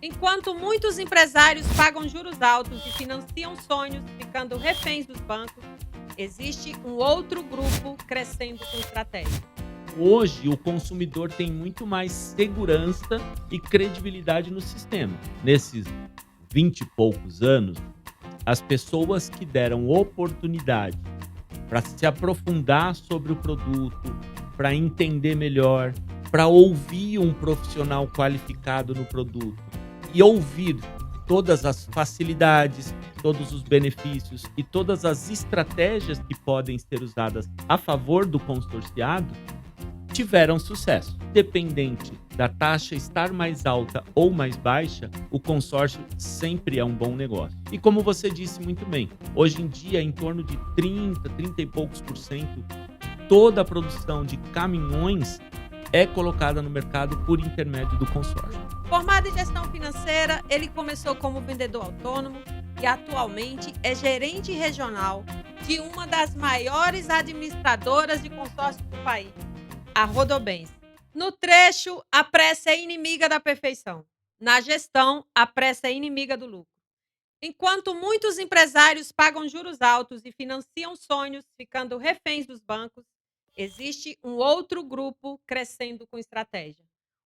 Enquanto muitos empresários pagam juros altos e financiam sonhos, ficando reféns dos bancos, existe um outro grupo crescendo com estratégia. Hoje, o consumidor tem muito mais segurança e credibilidade no sistema. Nesses 20 e poucos anos, as pessoas que deram oportunidade para se aprofundar sobre o produto, para entender melhor, para ouvir um profissional qualificado no produto e ouvir todas as facilidades, todos os benefícios e todas as estratégias que podem ser usadas a favor do consorciado, tiveram sucesso. Dependente da taxa estar mais alta ou mais baixa, o consórcio sempre é um bom negócio. E como você disse muito bem, hoje em dia, em torno de 30 e poucos por cento, toda a produção de caminhões é colocada no mercado por intermédio do consórcio. Formado em gestão financeira, ele começou como vendedor autônomo e atualmente é gerente regional de uma das maiores administradoras de consórcios do país, a Rodobens. No trecho, a pressa é inimiga da perfeição. Na gestão, a pressa é inimiga do lucro. Enquanto muitos empresários pagam juros altos e financiam sonhos, ficando reféns dos bancos, existe um outro grupo crescendo com estratégia.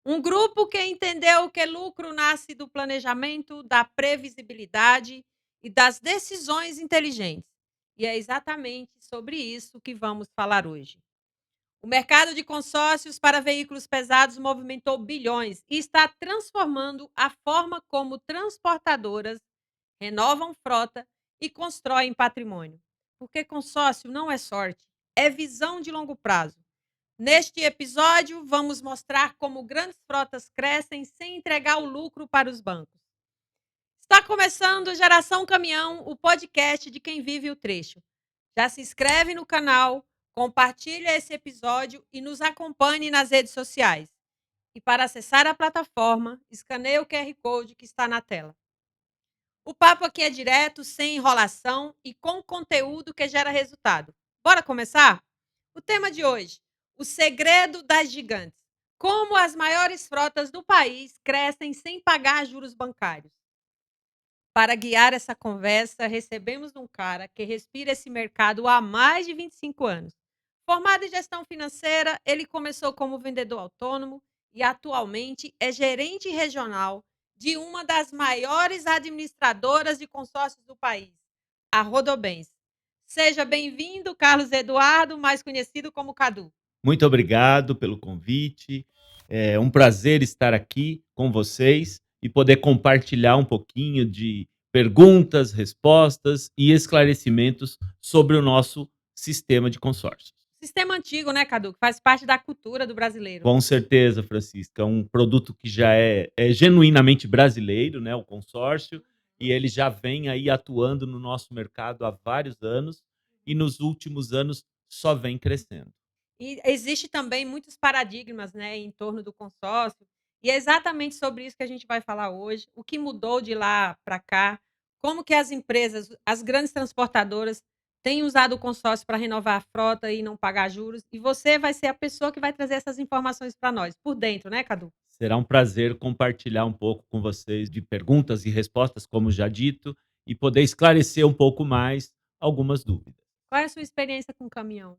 Um grupo que entendeu que lucro nasce do planejamento, da previsibilidade e das decisões inteligentes. E é exatamente sobre isso que vamos falar hoje. O mercado de consórcios para veículos pesados movimentou bilhões e está transformando a forma como transportadoras renovam frota e constroem patrimônio. Porque consórcio não é sorte, é visão de longo prazo. Neste episódio, vamos mostrar como grandes frotas crescem sem entregar o lucro para os bancos. Está começando Geração Caminhão, o podcast de quem vive o trecho. Já se inscreve no canal, compartilha esse episódio e nos acompanhe nas redes sociais. E para acessar a plataforma, escaneie o QR Code que está na tela. O papo aqui é direto, sem enrolação e com conteúdo que gera resultado. Bora começar? O tema de hoje: o segredo das gigantes. Como as maiores frotas do país crescem sem pagar juros bancários. Para guiar essa conversa, recebemos um cara que respira esse mercado há mais de 25 anos. Formado em gestão financeira, ele começou como vendedor autônomo e atualmente é gerente regional de uma das maiores administradoras de consórcios do país, a Rodobens. Seja bem-vindo, Carlos Eduardo, mais conhecido como Cadu. Muito obrigado pelo convite. É um prazer estar aqui com vocês e poder compartilhar um pouquinho de perguntas, respostas e esclarecimentos sobre o nosso sistema de consórcios. Sistema antigo, né, Cadu? Que faz parte da cultura do brasileiro. Com certeza, Francisca, é um produto que já é genuinamente brasileiro, né, o consórcio, e ele já vem aí atuando no nosso mercado há vários anos e nos últimos anos só vem crescendo. E existe também muitos paradigmas, né, em torno do consórcio, e é exatamente sobre isso que a gente vai falar hoje, o que mudou de lá para cá, como que as empresas, as grandes transportadoras têm usado o consórcio para renovar a frota e não pagar juros, e você vai ser a pessoa que vai trazer essas informações para nós, por dentro, né, Cadu? Será um prazer compartilhar um pouco com vocês de perguntas e respostas, como já dito, e poder esclarecer um pouco mais algumas dúvidas. Qual é a sua experiência com caminhão?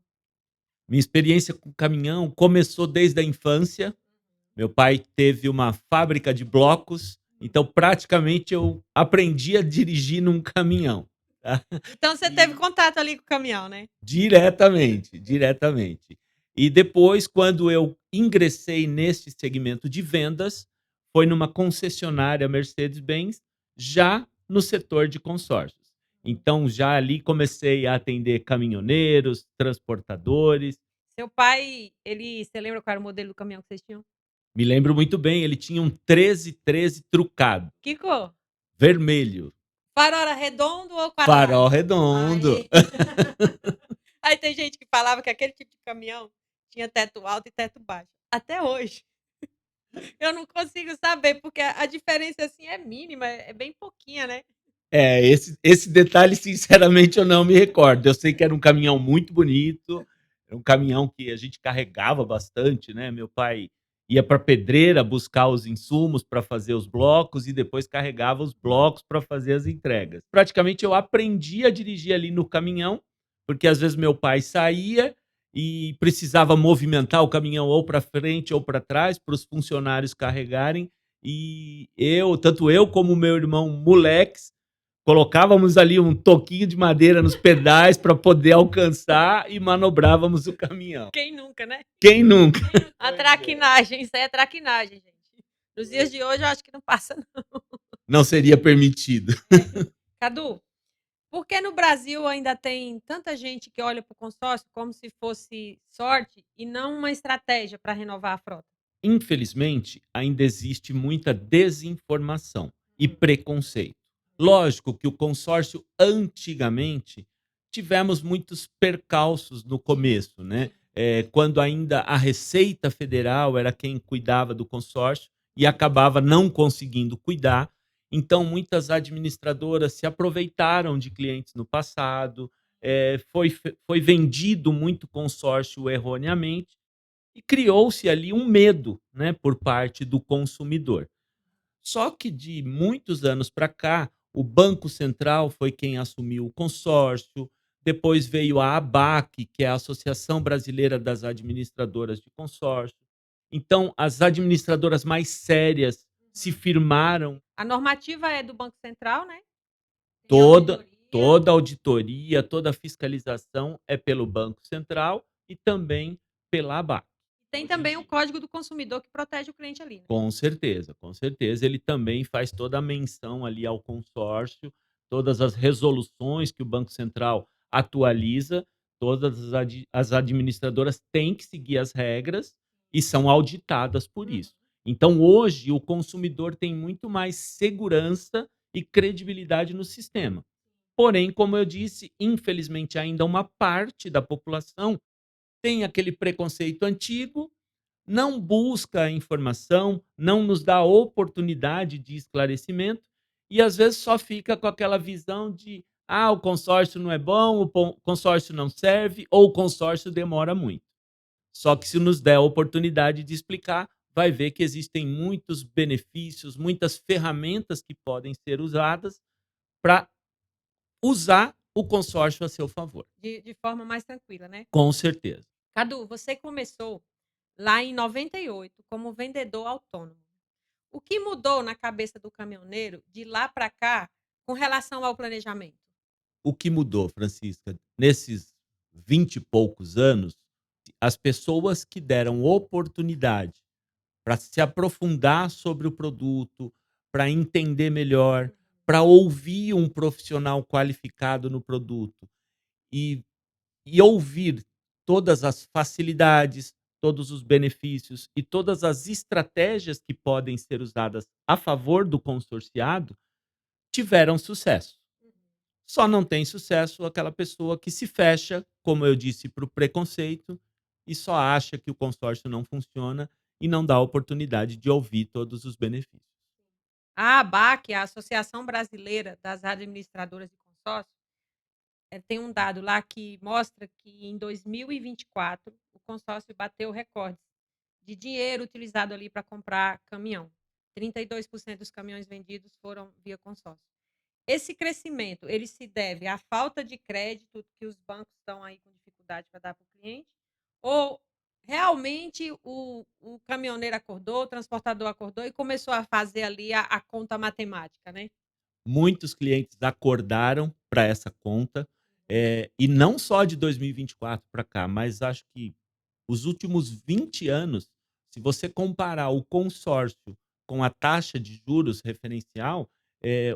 Minha experiência com caminhão começou desde a infância. Meu pai teve uma fábrica de blocos, então praticamente eu aprendi a dirigir num caminhão, tá? Então você teve contato ali com o caminhão, né? Diretamente, diretamente. E depois, quando eu ingressei neste segmento de vendas, foi numa concessionária Mercedes-Benz, já no setor de consórcios. Então, já ali comecei a atender caminhoneiros, transportadores. Seu pai, você lembra qual era o modelo do caminhão que vocês tinham? Me lembro muito bem, ele tinha um 1313 trucado, Que cor? vermelho, Farol era redondo ou quadrado? farol redondo. Aí. Aí tem gente que falava que aquele tipo de caminhão tinha teto alto e teto baixo. Até hoje. Eu não consigo saber, porque a diferença assim é mínima, é bem pouquinha, né? Esse detalhe, sinceramente, eu não me recordo. Eu sei que era um caminhão muito bonito, era um caminhão que a gente carregava bastante, né? Meu pai, ia para pedreira buscar os insumos para fazer os blocos e depois carregava os blocos para fazer as entregas. Praticamente eu aprendi a dirigir ali no caminhão, porque às vezes meu pai saía e precisava movimentar o caminhão ou para frente ou para trás para os funcionários carregarem e tanto eu como o meu irmão moleques, colocávamos ali um toquinho de madeira nos pedais para poder alcançar e manobrávamos o caminhão. Quem nunca, né? Quem nunca? A traquinagem, isso aí é traquinagem, gente. Nos dias de hoje eu acho que não passa, não. Não seria permitido. Cadu, por que no Brasil ainda tem tanta gente que olha para o consórcio como se fosse sorte e não uma estratégia para renovar a frota? Infelizmente, ainda existe muita desinformação e preconceito. Lógico que o consórcio antigamente tivemos muitos percalços no começo, né? Quando ainda a Receita Federal era quem cuidava do consórcio e acabava não conseguindo cuidar. Então, muitas administradoras se aproveitaram de clientes no passado, foi vendido muito consórcio erroneamente e criou-se ali um medo, né, por parte do consumidor. Só que de muitos anos para cá, o Banco Central foi quem assumiu o consórcio, depois veio a ABAC, que é a Associação Brasileira das Administradoras de Consórcio. Então, as administradoras mais sérias se firmaram. A normativa é do Banco Central, né? Tem Toda auditoria. toda auditoria, toda fiscalização é pelo Banco Central e também pela ABAC. Tem também o Código do Consumidor que protege o cliente ali, né? Com certeza, com certeza. Ele também faz toda a menção ali ao consórcio, todas as resoluções que o Banco Central atualiza, todas as administradoras têm que seguir as regras e são auditadas por isso. Então, hoje, o consumidor tem muito mais segurança e credibilidade no sistema. Porém, como eu disse, infelizmente, ainda uma parte da população tem aquele preconceito antigo, não busca a informação, não nos dá oportunidade de esclarecimento e às vezes só fica com aquela visão de: "Ah, o consórcio não é bom, consórcio não serve ou o consórcio demora muito". Só que se nos der a oportunidade de explicar, vai ver que existem muitos benefícios, muitas ferramentas que podem ser usadas para usar o consórcio a seu favor. De forma mais tranquila, né? Com certeza. Cadu, você começou lá em 98 como vendedor autônomo. O que mudou na cabeça do caminhoneiro de lá para cá com relação ao planejamento? O que mudou, Francisca, nesses 20 e poucos anos, as pessoas que deram oportunidade para se aprofundar sobre o produto, para entender melhor, para ouvir um profissional qualificado no produto e ouvir todas as facilidades, todos os benefícios e todas as estratégias que podem ser usadas a favor do consorciado, tiveram sucesso. Só não tem sucesso aquela pessoa que se fecha, como eu disse, para o preconceito e só acha que o consórcio não funciona e não dá a oportunidade de ouvir todos os benefícios. A ABAC, a Associação Brasileira das Administradoras de Consórcio, tem um dado lá que mostra que em 2024 o consórcio bateu recordes de dinheiro utilizado ali para comprar caminhão. 32% dos caminhões vendidos foram via consórcio. Esse crescimento, ele se deve à falta de crédito que os bancos estão aí com dificuldade para dar para o cliente? Ou realmente o caminhoneiro acordou, o transportador acordou e começou a fazer ali a conta matemática, né? Muitos clientes acordaram para essa conta, e não só de 2024 para cá, mas acho que os últimos 20 anos, se você comparar o consórcio com a taxa de juros referencial,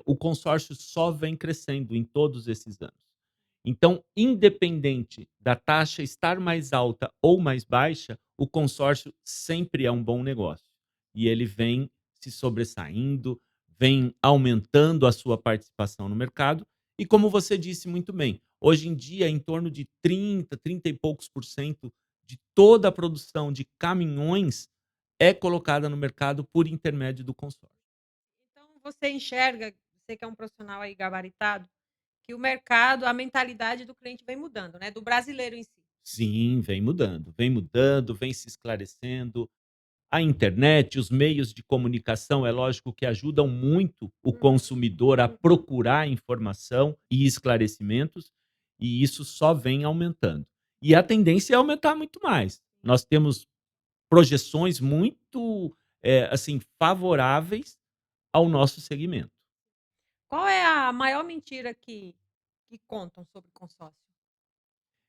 o consórcio só vem crescendo em todos esses anos. Então, independente da taxa estar mais alta ou mais baixa, o consórcio sempre é um bom negócio. E ele vem se sobressaindo, vem aumentando a sua participação no mercado. E como você disse muito bem, hoje em dia, em torno de 30 e poucos por cento de toda a produção de caminhões é colocada no mercado por intermédio do consórcio. Então você enxerga, você que é um profissional aí gabaritado, que o mercado, a mentalidade do cliente vem mudando, né? Do brasileiro em si. Sim, vem mudando, vem mudando, vem se esclarecendo. A internet, os meios de comunicação, é lógico que ajudam muito o consumidor a procurar informação e esclarecimentos, e isso só vem aumentando. E a tendência é aumentar muito mais. Nós temos projeções muito, assim, favoráveis ao nosso segmento. Qual é a maior mentira que contam sobre consórcio?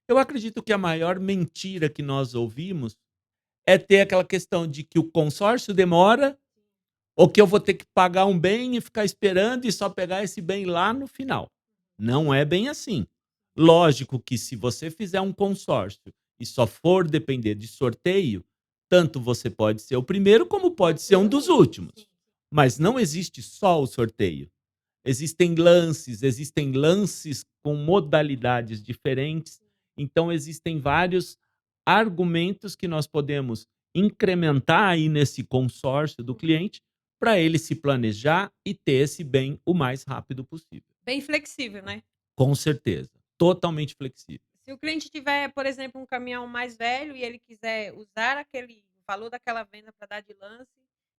Eu acredito que a maior mentira que nós ouvimos é ter aquela questão de que o consórcio demora ou que eu vou ter que pagar um bem e ficar esperando e só pegar esse bem lá no final. Não é bem assim. Lógico que se você fizer um consórcio e só for depender de sorteio, tanto você pode ser o primeiro como pode ser um dos últimos. Mas não existe só o sorteio. Existem lances com modalidades diferentes, então existem vários argumentos que nós podemos incrementar aí nesse consórcio do cliente, para ele se planejar e ter esse bem o mais rápido possível. Bem flexível, né? Com certeza, totalmente flexível. Se o cliente tiver, por exemplo, um caminhão mais velho e ele quiser usar aquele o valor daquela venda para dar de lance,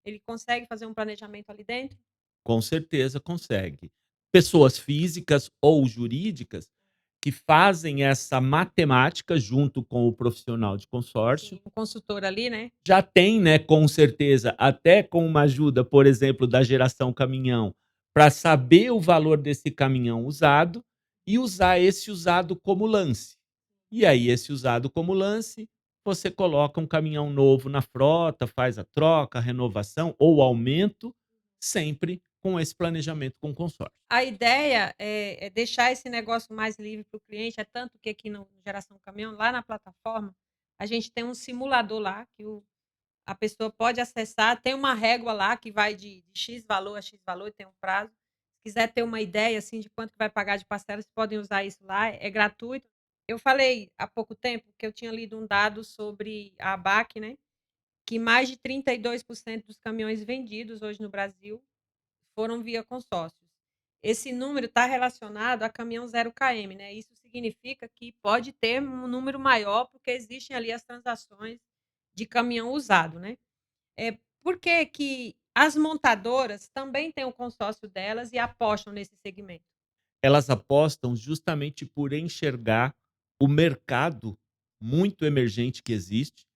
ele consegue fazer um planejamento ali dentro? Com certeza consegue. Pessoas físicas ou jurídicas que fazem essa matemática junto com o profissional de consórcio, Sim, um consultor ali, né? já tem, né, com certeza, até com uma ajuda, por exemplo, da geração caminhão, para saber o valor desse caminhão usado e usar esse usado como lance. E aí, esse usado como lance, você coloca um caminhão novo na frota, faz a troca, a renovação ou aumento, sempre com esse planejamento com consórcio. A ideia é deixar esse negócio mais livre para o cliente, é tanto que aqui no Geração Caminhão, lá na plataforma, a gente tem um simulador lá que a pessoa pode acessar, tem uma régua lá que vai de X valor a X valor e tem um prazo. Se quiser ter uma ideia assim de quanto que vai pagar de parcela, vocês podem usar isso lá, é gratuito. Eu falei há pouco tempo que eu tinha lido um dado sobre a ABAC, né, que mais de 32% dos caminhões vendidos hoje no Brasil foram via consórcios. Esse número está relacionado a caminhão 0 km, né? Isso significa que pode ter um número maior, porque existem ali as transações de caminhão usado, né? Por que que as montadoras também têm o consórcio delas e apostam nesse segmento? Elas apostam justamente por enxergar o mercado muito emergente que existe,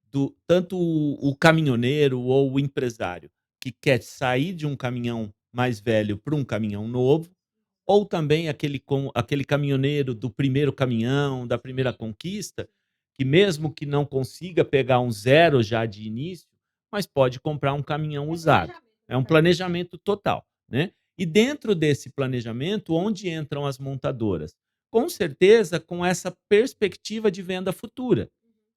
do tanto o caminhoneiro ou o empresário que quer sair de um caminhão mais velho para um caminhão novo, ou também aquele caminhoneiro do primeiro caminhão, da primeira conquista, que mesmo que não consiga pegar um zero já de início, mas pode comprar um caminhão usado. É um planejamento total, né. E dentro desse planejamento, onde entram as montadoras? Com certeza com essa perspectiva de venda futura,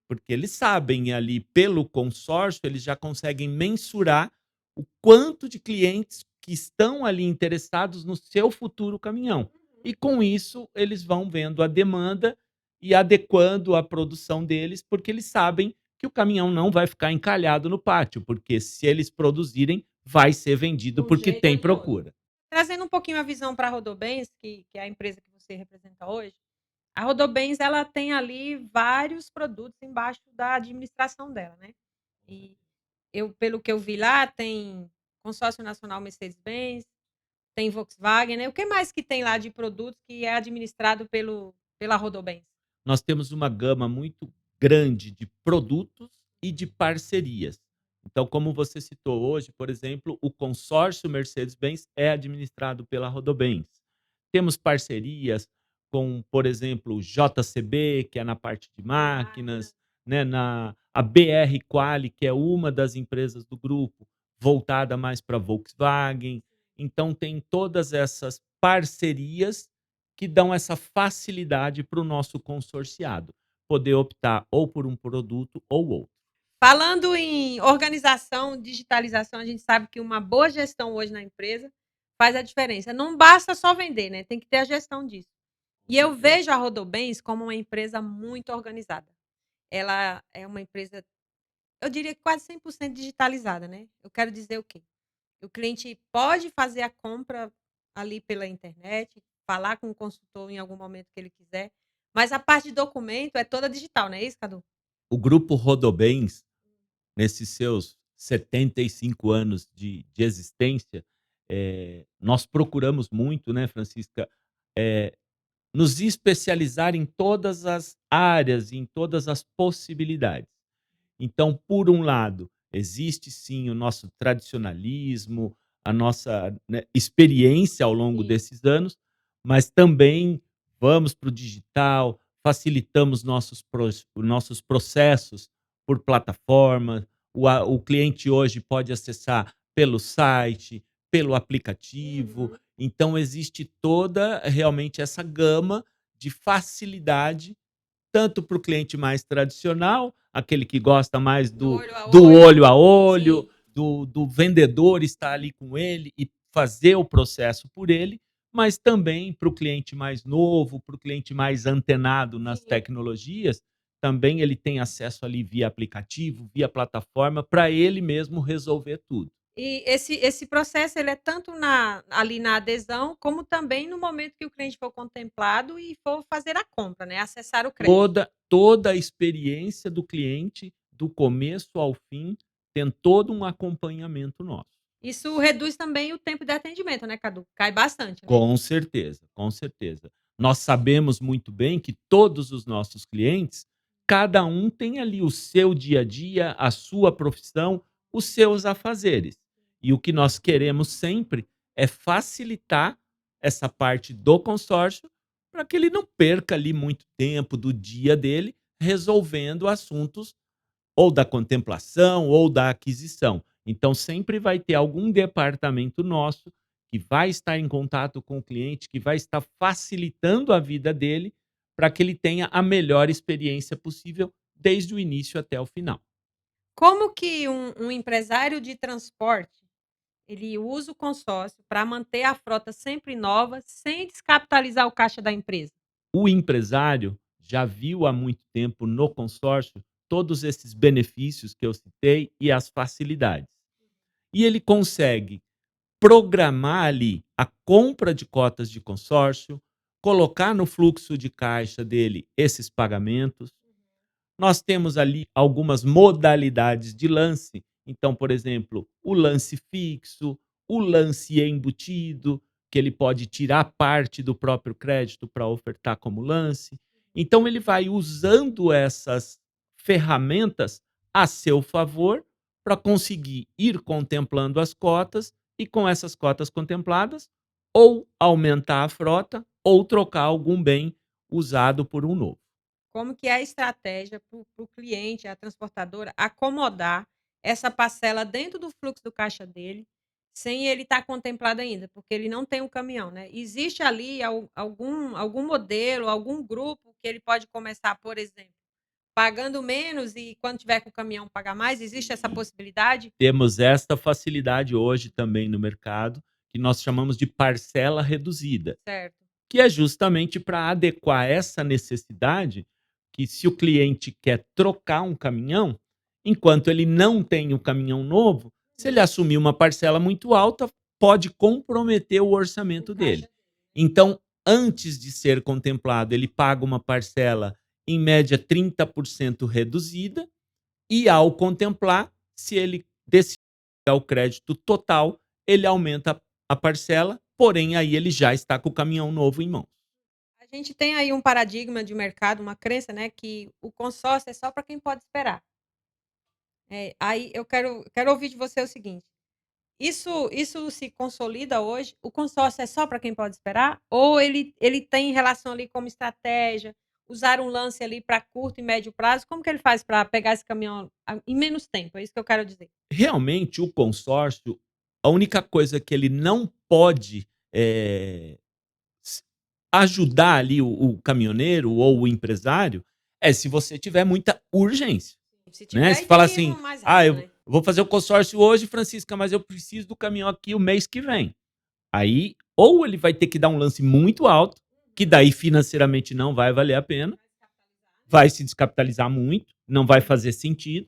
porque eles sabem ali pelo consórcio, eles já conseguem mensurar o quanto de clientes que estão ali interessados no seu futuro caminhão. E com isso, eles vão vendo a demanda e adequando a produção deles, porque eles sabem que o caminhão não vai ficar encalhado no pátio, porque se eles produzirem, vai ser vendido De um porque jeito ou tem de outro. procura. Trazendo um pouquinho a visão para a Rodobens, que é a empresa que você representa hoje, a Rodobens ela tem ali vários produtos embaixo da administração dela, né? E pelo que eu vi lá, tem Consórcio Nacional Mercedes-Benz, tem Volkswagen, né? O que mais que tem lá de produtos que é administrado pela Rodobens? Nós temos uma gama muito grande de produtos e de parcerias. Então, como você citou hoje, por exemplo, o consórcio Mercedes-Benz é administrado pela Rodobens. Temos parcerias com, por exemplo, o JCB, que é na parte de máquinas, né, a BR Quali, que é uma das empresas do grupo, voltada mais para Volkswagen. Então, tem todas essas parcerias que dão essa facilidade para o nosso consorciado poder optar ou por um produto ou outro. Falando em organização, digitalização, a gente sabe que uma boa gestão hoje na empresa faz a diferença. Não basta só vender, né? Tem que ter a gestão disso. E eu vejo a Rodobens como uma empresa muito organizada. Ela é uma empresa, eu diria que quase 100% digitalizada, né? Eu quero dizer o quê? O cliente pode fazer a compra ali pela internet, falar com o consultor em algum momento que ele quiser, mas a parte de documento é toda digital, não é isso, Cadu? O grupo Rodobens nesses seus 75 anos de existência, nós procuramos muito, né, Francisca, eh, nos especializar em todas as áreas, em todas as possibilidades. Então, por um lado, existe sim o nosso tradicionalismo, a nossa, né, experiência ao longo Sim. desses anos, mas também vamos para o digital, facilitamos nossos processos por plataforma. O cliente hoje pode acessar pelo site, pelo aplicativo. Uhum. Então, existe toda realmente essa gama de facilidade tanto para o cliente mais tradicional, aquele que gosta mais Do do olho a do olho. olho a olho, Sim. do vendedor estar ali com ele e fazer o processo por ele, mas também para o cliente mais novo, para o cliente mais antenado nas Sim. tecnologias, também ele tem acesso ali via aplicativo, via plataforma, para ele mesmo resolver tudo. E esse processo ele é tanto ali na adesão, como também no momento que o cliente for contemplado e for fazer a compra, né, acessar o crédito. Toda a experiência do cliente, do começo ao fim, tem todo um acompanhamento nosso. Isso reduz também o tempo de atendimento, né, Cadu? Cai bastante, né? Com certeza, com certeza. Nós sabemos muito bem que todos os nossos clientes, cada um tem ali o seu dia a dia, a sua profissão, os seus afazeres. E o que nós queremos sempre é facilitar essa parte do consórcio para que ele não perca ali muito tempo do dia dele resolvendo assuntos ou da contemplação ou da aquisição. Então, sempre vai ter algum departamento nosso que vai estar em contato com o cliente, que vai estar facilitando a vida dele para que ele tenha a melhor experiência possível desde o início até o final. Como que um empresário de transporte, ele usa o consórcio para manter a frota sempre nova, sem descapitalizar o caixa da empresa? O empresário já viu há muito tempo no consórcio todos esses benefícios que eu citei e as facilidades. E ele consegue programar ali a compra de cotas de consórcio, colocar no fluxo de caixa dele esses pagamentos. Nós temos ali algumas modalidades de lance. Então, por exemplo, o lance fixo, o lance embutido, que ele pode tirar parte do próprio crédito para ofertar como lance. Então, ele vai usando essas ferramentas a seu favor para conseguir ir contemplando as cotas e, com essas cotas contempladas, ou aumentar a frota ou trocar algum bem usado por um novo. Como que é a estratégia para o cliente, a transportadora, acomodar essa parcela dentro do fluxo do caixa dele, sem ele estar contemplado ainda, porque ele não tem um caminhão, né. Existe ali algum modelo, algum grupo que ele pode começar, por exemplo, pagando menos e quando tiver com o caminhão pagar mais, existe essa possibilidade? Temos esta facilidade hoje também no mercado, que nós chamamos de parcela reduzida, Certo. que é justamente para adequar essa necessidade, que se o cliente quer trocar um caminhão, enquanto ele não tem o caminhão novo, se ele Uhum. assumir uma parcela muito alta, pode comprometer o O orçamento caixa dele. dele, né. Então, antes de ser contemplado, ele paga uma parcela, em média 30% reduzida, e ao contemplar, se ele decidir dar o crédito total, ele aumenta a parcela, porém aí ele já está com o caminhão novo em mãos. A gente tem aí um paradigma de mercado, uma crença, né, que o consórcio é só para quem pode esperar. Aí eu quero ouvir de você o seguinte: isso se consolida hoje? O consórcio é só para quem pode esperar? Ou ele tem relação ali como estratégia, usar um lance ali para curto e médio prazo? Como que ele faz para pegar esse caminhão em menos tempo? É isso que eu quero dizer. Realmente o consórcio, a única coisa que ele não pode, s ajudar ali o caminhoneiro ou o empresário, é se você tiver muita urgência, Se tiver, né. Se aí tem fala que ir assim: mais "Ah, rápido, eu né. vou fazer o consórcio hoje, Francisca, mas eu preciso do caminhão aqui o mês que vem". Aí, ou ele vai ter que dar um lance muito alto, que daí financeiramente não vai valer a pena, vai se descapitalizar muito, não vai fazer sentido,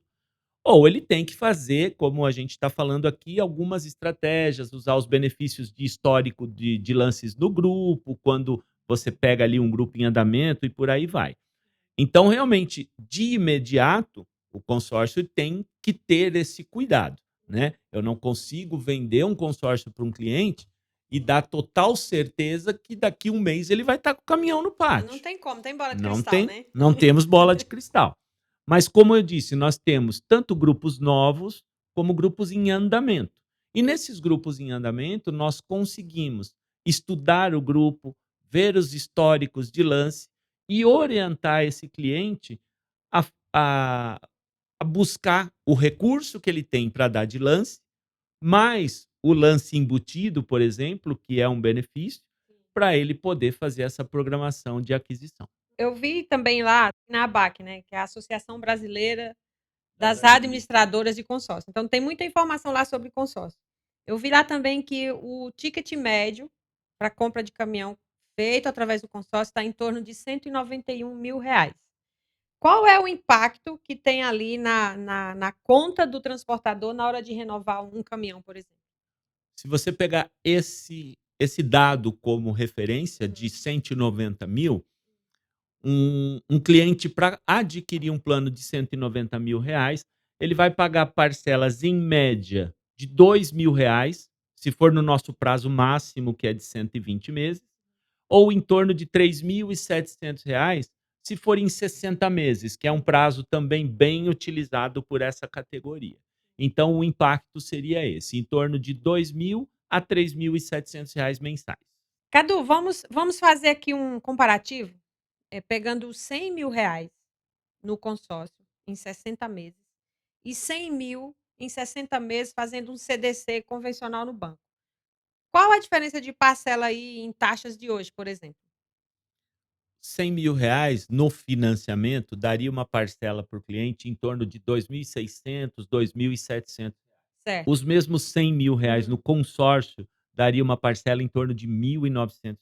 ou ele tem que fazer, como a gente está falando aqui, algumas estratégias, usar os benefícios de histórico de lances do grupo, quando você pega ali um grupo em andamento e por aí vai. Então, realmente, de imediato, O consórcio tem que ter esse cuidado, né? Eu não consigo vender um consórcio para um cliente e dar total certeza que daqui um mês ele vai estar com o caminhão no Não pátio. tem como, tem bola de Não cristal, tem, né? não temos bola de cristal. Mas como eu disse, nós temos tanto grupos novos como grupos em andamento. E nesses grupos em andamento, nós conseguimos estudar o grupo, ver os históricos de lance e orientar esse cliente a, a, a buscar o recurso que ele tem para dar de lance, mais o lance embutido, por exemplo, que é um benefício, para ele poder fazer essa programação de aquisição. Eu vi também lá na ABAC, né, que é a Associação Brasileira das Administradoras de Consórcio. Então tem muita informação lá sobre consórcio. Eu vi lá também que o ticket médio para compra de caminhão feito através do consórcio está em torno de R$ 191.000. Qual é o impacto que tem ali na conta do transportador na hora de renovar um caminhão, por exemplo? Se você pegar esse dado como referência de 190 mil, um cliente para adquirir um plano de 190 mil reais, ele vai pagar parcelas em média de 2 mil reais, se for no nosso prazo máximo, que é de 120 meses, ou em torno de 3.700 reais, se for em 60 meses, que é um prazo também bem utilizado por essa categoria. Então, o impacto seria esse, em torno de 2 mil a 3.700 reais mensais. Cadu, vamos fazer aqui um comparativo, pegando R$ 100.000 no consórcio em 60 meses e 100.000 em 60 meses fazendo um CDC convencional no banco. Qual a diferença de parcela aí em taxas de hoje, por exemplo? 100 mil reais no financiamento daria uma parcela para o cliente em torno de 2.600, 2.700. Certo. Os mesmos 100 mil reais no consórcio daria uma parcela em torno de 1.900.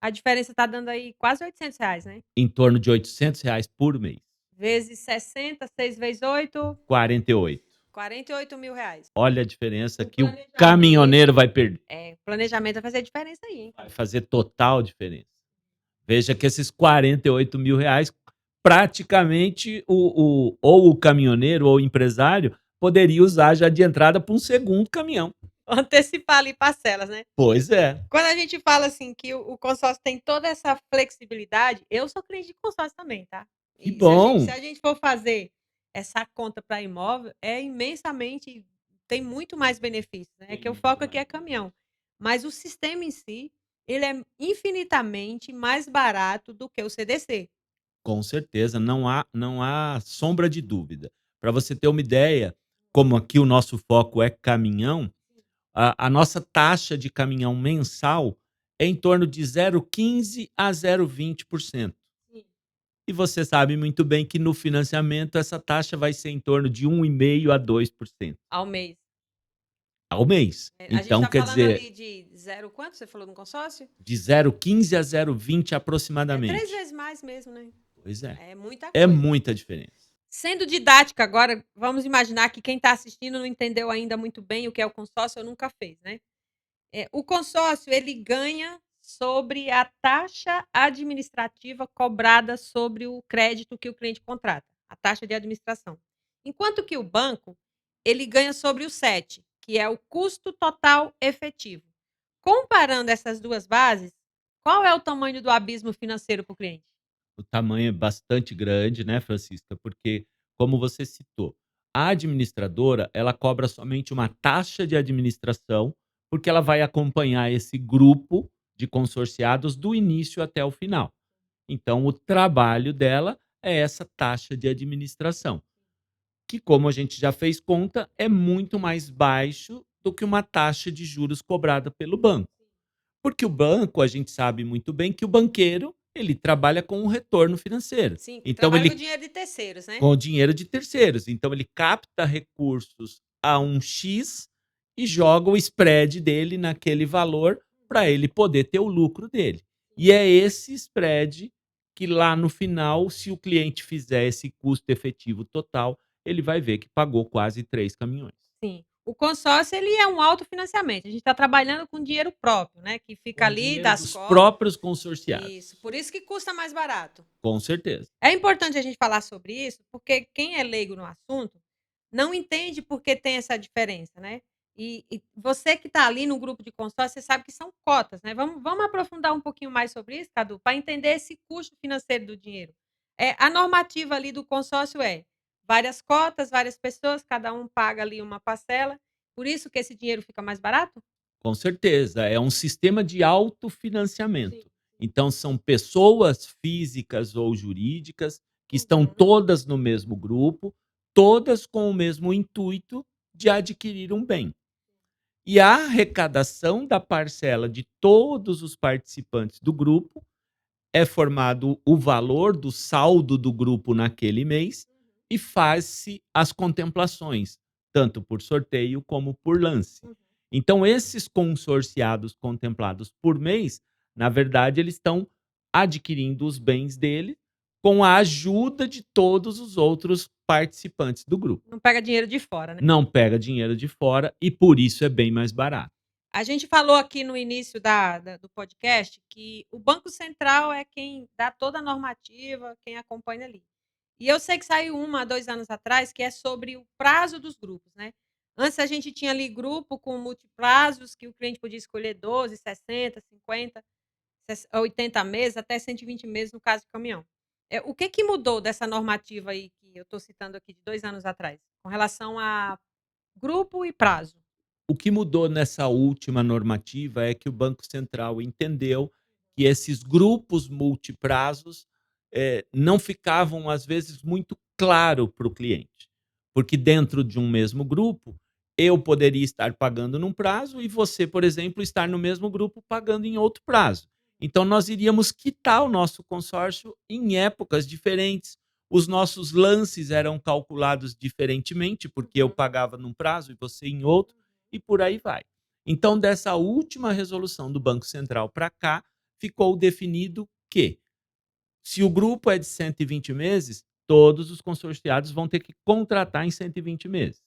A diferença está dando aí quase R$ 800, né? Em torno de 800 reais por mês. Vezes 60, 6 vezes 8, 48. R$ 48.000. Olha a diferença O que o planejamento. caminhoneiro vai perder. Planejamento vai fazer diferença aí, hein? Vai fazer total diferença. Veja que esses 48 mil reais, praticamente, ou o caminhoneiro ou o empresário poderia usar já de entrada para um segundo caminhão. Antecipar ali parcelas, né? Pois é. Quando a gente fala assim que o consórcio tem toda essa flexibilidade, eu sou cliente de consórcio também, tá? Que E bom. se a gente for fazer essa conta para imóvel, é imensamente, tem muito mais benefícios, né? Que o foco aqui é caminhão. Mas o sistema em si, ele é infinitamente mais barato do que o CDC. Com certeza, não há sombra de dúvida. Para você ter uma ideia, como aqui o nosso foco é caminhão, a nossa taxa de caminhão mensal é em torno de 0,15 a 0,20%. Sim. E você sabe muito bem que no financiamento essa taxa vai ser em torno de 1,5 a 2% Ao mês. ao mês. A gente Então, está quer falando dizer, ali de zero quanto você falou no consórcio? de 0,15 a 0,20 É 3 aproximadamente. vezes mais mesmo, né? Pois é. É muita É coisa. muita diferença. Sendo didática agora, vamos imaginar que quem está assistindo não entendeu ainda muito bem o que é o consórcio ou nunca fez, né? O consórcio, ele ganha sobre a taxa administrativa cobrada sobre o crédito que o cliente contrata, a taxa de administração. Enquanto que o banco, ele ganha sobre o SET, que é o custo total efetivo. Comparando essas duas bases, qual é o tamanho do abismo financeiro para o cliente? O tamanho é bastante grande, né, Francisca? Porque, como você citou, a administradora, ela cobra somente uma taxa de administração, porque ela vai acompanhar esse grupo de consorciados do início até o final. Então, o trabalho dela é essa taxa de administração, que, como a gente já fez conta, é muito mais baixo do que uma taxa de juros cobrada pelo banco. Porque o banco, a gente sabe muito bem que o banqueiro, ele trabalha com um retorno financeiro. Sim, Então trabalha com ele dinheiro de terceiros, né? com o dinheiro de terceiros. Então ele capta recursos a um X e joga o spread dele naquele valor para ele poder ter o lucro dele. E é esse spread que lá no final, se o cliente fizer esse custo efetivo total, ele vai ver que pagou quase 3 caminhões. Sim. O consórcio, ele é um autofinanciamento. A gente está trabalhando com dinheiro próprio, né? Que fica Com ali dinheiro das dos cotas. próprios consorciados. Isso. Por isso que custa mais barato. Com certeza. É importante a gente falar sobre isso, porque quem é leigo no assunto não entende por que tem essa diferença, né? E você que está ali no grupo de consórcio, você sabe que são cotas, né? Vamos aprofundar um pouquinho mais sobre isso, Cadu, para entender esse custo financeiro do dinheiro. A normativa ali do consórcio é várias cotas, várias pessoas, cada um paga ali uma parcela, por isso que esse dinheiro fica mais barato? Com certeza, é um sistema de Sim. autofinanciamento. Então são pessoas físicas ou jurídicas que estão Uhum. todas no mesmo grupo, todas com o mesmo intuito de adquirir um bem. E a arrecadação da parcela de todos os participantes do grupo é formado o valor do saldo do grupo naquele mês e faz-se as contemplações, tanto por sorteio como por lance. Uhum. Então, esses consorciados contemplados por mês, na verdade, eles estão adquirindo os bens dele com a ajuda de todos os outros participantes do grupo. Não pega dinheiro de fora, né? Não pega dinheiro de fora e por isso é bem mais barato. A gente falou aqui no início do podcast que o Banco Central é quem dá toda a normativa, quem acompanha ali. E eu sei que saiu 2 anos atrás, que é sobre o prazo dos grupos, né? Antes a gente tinha ali grupo com multiprazos, que o cliente podia escolher 12, 60, 50, 80 meses, até 120 meses no caso do caminhão. O que que mudou dessa normativa aí que eu estou citando aqui de 2 anos atrás, com relação a grupo e prazo? O que mudou nessa última normativa é que o Banco Central entendeu que esses grupos multiprazos, não ficavam, às vezes, muito claro para o cliente. Porque dentro de um mesmo grupo, eu poderia estar pagando num prazo e você, por exemplo, estar no mesmo grupo pagando em outro prazo. Então nós iríamos quitar o nosso consórcio em épocas diferentes. Os nossos lances eram calculados diferentemente, porque eu pagava num prazo e você em outro e por aí vai. Então, dessa última resolução do Banco Central para cá, ficou definido que, se o grupo é de 120 meses, todos os consorciados vão ter que contratar em 120 meses.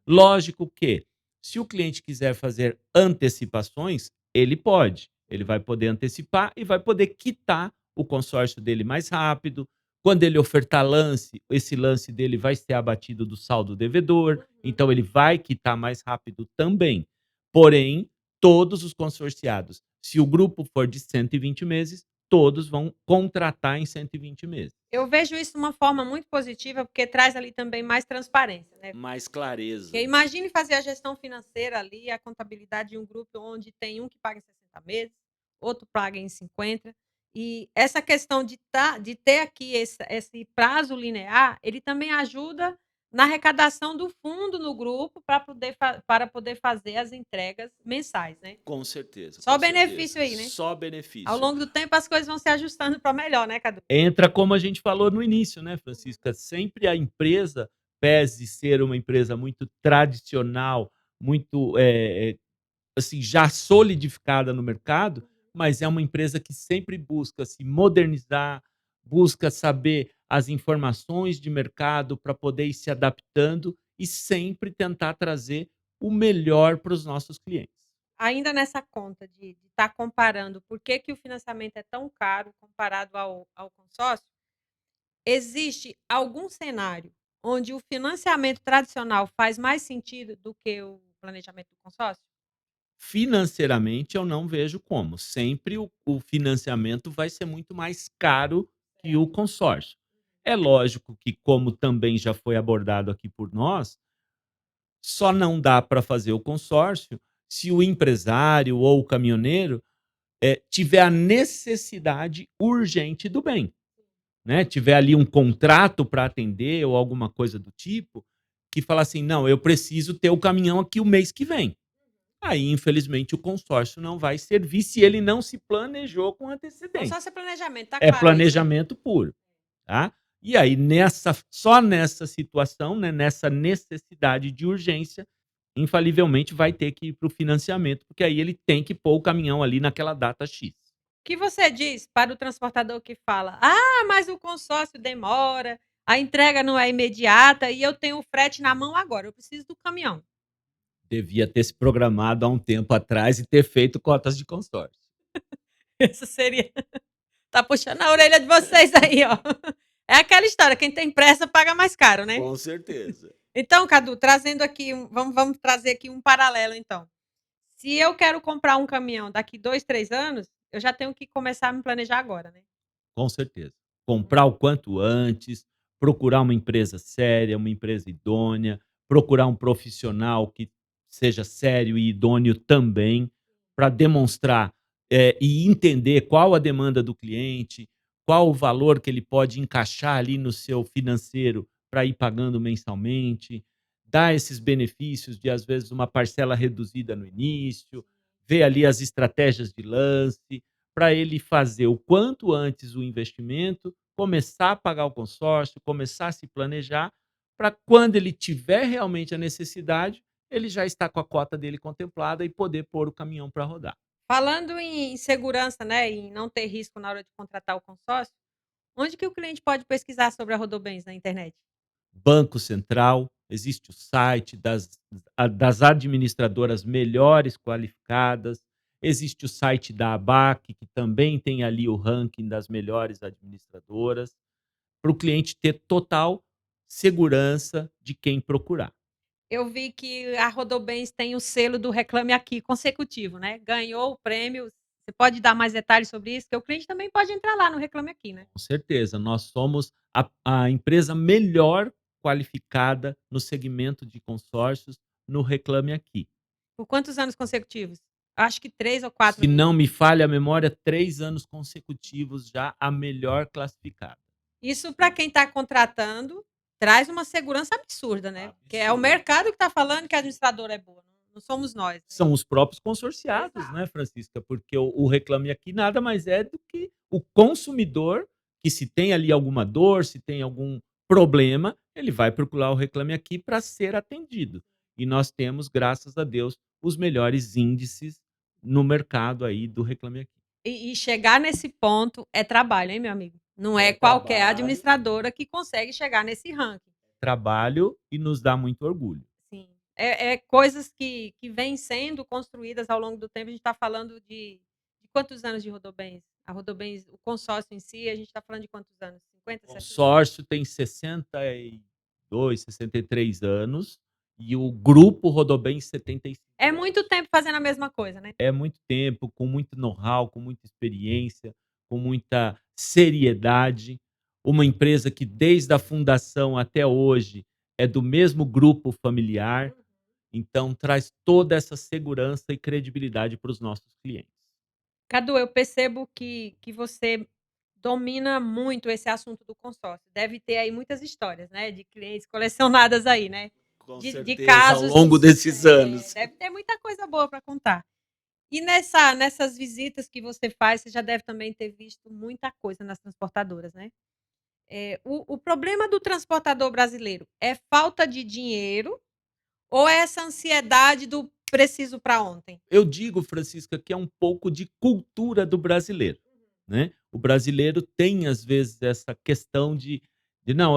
Lógico que, se o cliente quiser fazer antecipações, ele pode. Ele vai poder antecipar e vai poder quitar o consórcio dele mais rápido. Quando ele ofertar lance, esse lance dele vai ser abatido do saldo devedor, então ele vai quitar mais rápido também. Porém, todos os consorciados, se o grupo for de 120 meses, todos vão contratar em 120 meses. Eu vejo isso de uma forma muito positiva, porque traz ali também mais transparência, né? Mais Porque clareza. imagine fazer a gestão financeira ali, a contabilidade de um grupo onde tem um que paga em 60 meses, outro paga em 50. E essa questão de ter aqui esse prazo linear, ele também ajuda na arrecadação do fundo no grupo para poder fazer as entregas mensais, né? Com certeza, Só com benefício certeza. aí, né? Só Ao benefício. longo do tempo as coisas vão se ajustando para melhor, né, Cadu? Entra como a gente falou no início, né, Francisca? Sempre a empresa, pese ser uma empresa muito tradicional, muito, assim, já solidificada no mercado, mas é uma empresa que sempre busca se modernizar, busca saber as informações de mercado para poder ir se adaptando e sempre tentar trazer o melhor para os nossos clientes. Ainda nessa conta de estar comparando por que que o financiamento é tão caro comparado ao consórcio, existe algum cenário onde o financiamento tradicional faz mais sentido do que o planejamento do consórcio? Financeiramente, eu não vejo como. Sempre o financiamento vai ser muito mais caro que o consórcio. É lógico que, como também já foi abordado aqui por nós, só não dá para fazer o consórcio se o empresário ou o caminhoneiro tiver a necessidade urgente do bem, né? Tiver ali um contrato para atender ou alguma coisa do tipo, que fala assim: não, eu preciso ter o caminhão aqui o mês que vem. Aí, infelizmente, o consórcio não vai servir se ele não se planejou com antecedência. Consórcio é planejamento, tá É claro isso, né? planejamento puro, tá? E aí, só nessa situação, né, nessa necessidade de urgência, infalivelmente vai ter que ir para o financiamento, porque aí ele tem que pôr o caminhão ali naquela data X. O que você diz para o transportador que fala: "Ah, mas o consórcio demora, a entrega não é imediata e eu tenho o frete na mão agora, eu preciso do caminhão"? Devia ter se programado há um tempo atrás e ter feito cotas de consórcio. Isso seria tá puxando a orelha de vocês aí, ó. É aquela história, quem tem pressa paga mais caro, né. Com certeza. Então, Cadu, trazendo aqui vamos trazer aqui um paralelo então. Se eu quero comprar um caminhão daqui 2, 3 anos, eu já tenho que começar a me planejar agora, né. Com certeza. Comprar o quanto antes, procurar uma empresa séria, uma empresa idônea, procurar um profissional que seja sério e idôneo também, para demonstrar, e entender qual a demanda do cliente, qual o valor que ele pode encaixar ali no seu financeiro para ir pagando mensalmente, dar esses benefícios de, às vezes, uma parcela reduzida no início, ver ali as estratégias de lance, para ele fazer o quanto antes o investimento, começar a pagar o consórcio, começar a se planejar, para quando ele tiver realmente a necessidade, ele já está com a cota dele contemplada e poder pôr o caminhão para rodar. Falando em segurança, né, em não ter risco na hora de contratar o consórcio, onde que o cliente pode pesquisar sobre a Rodobens na internet? Banco Central, existe o site das administradoras melhores qualificadas, existe o site da ABAC, que também tem ali o ranking das melhores administradoras, para o cliente ter total segurança de quem procurar. Eu vi que a Rodobens tem o selo do Reclame Aqui consecutivo, né, ganhou o prêmio. Você pode dar mais detalhes sobre isso? Que o cliente também pode entrar lá no Reclame Aqui, né? Com certeza, nós somos a empresa melhor qualificada no segmento de consórcios no Reclame Aqui. Por quantos anos consecutivos? Acho que 3 ou 4. Se não me falha a memória, 3 anos consecutivos já a melhor classificada. Isso para quem está contratando, traz uma segurança absurda, né, porque é o mercado que está falando que a administradora é boa, não somos nós, né. São os próprios consorciados, Exato. né, Francisca, porque o Reclame Aqui nada mais é do que o consumidor que, se tem ali alguma dor, se tem algum problema, ele vai procurar o Reclame Aqui para ser atendido. E nós temos, graças a Deus, os melhores índices no mercado aí do Reclame Aqui. E chegar nesse ponto é trabalho, hein, meu amigo. Não é É qualquer trabalho. administradora que consegue chegar nesse ranking. Trabalho e nos dá muito orgulho. Sim. É coisas que vêm sendo construídas ao longo do tempo. A gente está falando de quantos anos de Rodobens? A Rodobens, o consórcio em si, a gente está falando de quantos anos? 50, O 60? consórcio tem 62, 63 anos e o grupo Rodobens 75 É anos. muito tempo fazendo a mesma coisa, né? É muito tempo, com muito know-how, com muita experiência, com muita seriedade. Uma empresa que, desde a fundação até hoje, é do mesmo grupo familiar, então traz toda essa segurança e credibilidade para os nossos clientes. Cadu, eu percebo que você domina muito esse assunto do consórcio. Deve ter aí muitas histórias, né, de clientes colecionadas aí, né? Com De certeza, ao casos de longo desses anos. deve ter muita coisa boa para contar. E nessas visitas que você faz, você já deve também ter visto muita coisa nas transportadoras, né? O problema do transportador brasileiro é falta de dinheiro ou é essa ansiedade do preciso para ontem? Eu digo, Francisca, que é um pouco de cultura do brasileiro, né. O brasileiro tem, às vezes, essa questão de não,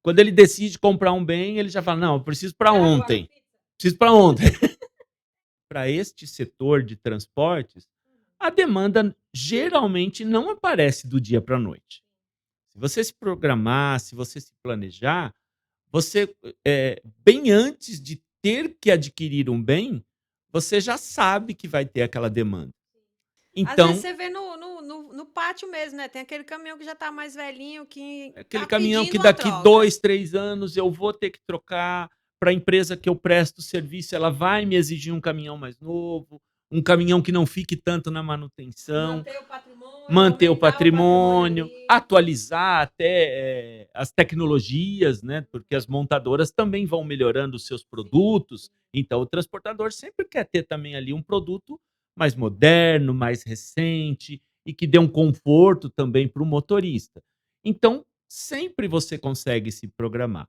quando ele decide comprar um bem, ele já fala: "Não, eu preciso para Quero agora, ontem, pizza. preciso para ontem". Para este setor de transportes, a demanda geralmente não aparece do dia para a noite. Se você se programar, se você se planejar, você, bem antes de ter que adquirir um bem, você já sabe que vai ter aquela demanda. Às vezes Então, você vê no pátio mesmo, né, tem aquele caminhão que já tá mais velhinho, que é aquele tá caminhão que pedindo uma daqui troca. 2, 3 anos eu vou ter que trocar, para a empresa que eu presto serviço, ela vai me exigir um caminhão mais novo, um caminhão que não fique tanto na manutenção. Manter o patrimônio, Manter o aumentar o patrimônio patrimônio, ali. atualizar até, as tecnologias, né, porque as montadoras também vão melhorando os seus produtos, então o transportador sempre quer ter também ali um produto mais moderno, mais recente e que dê um conforto também para o motorista. Então, sempre você consegue se programar.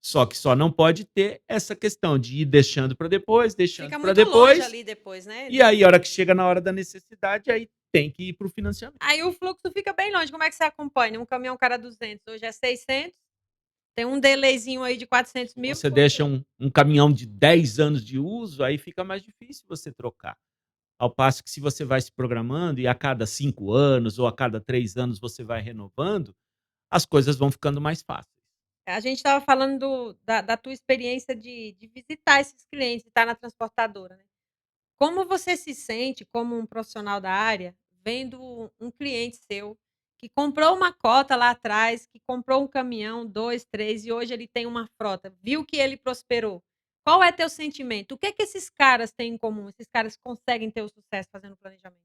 Só que só não pode ter essa questão de ir deixando para depois, deixando Fica para muito longe depois, ali depois, né. e aí a hora que chega na hora da necessidade, aí tem que ir para o financiamento. Aí o fluxo fica bem longe, como é que você acompanha? Um caminhão cada 200, hoje é 600, Tem um delayzinho aí de 400.000 Você porque deixa um caminhão de 10 anos de uso, aí fica mais difícil você trocar. Ao passo que se você vai se programando e a cada 5 anos ou a cada 3 anos você vai renovando, as coisas vão ficando mais fáceis. a gente estava falando da tua experiência de visitar esses clientes, estar na transportadora, né. Como você se sente como um profissional da área, vendo um cliente seu que comprou uma cota lá atrás, que comprou um caminhão, 2, 3 e hoje ele tem uma frota, viu que ele prosperou. Qual é teu sentimento? O que é que esses caras têm em comum? Esses caras conseguem ter o sucesso fazendo planejamento?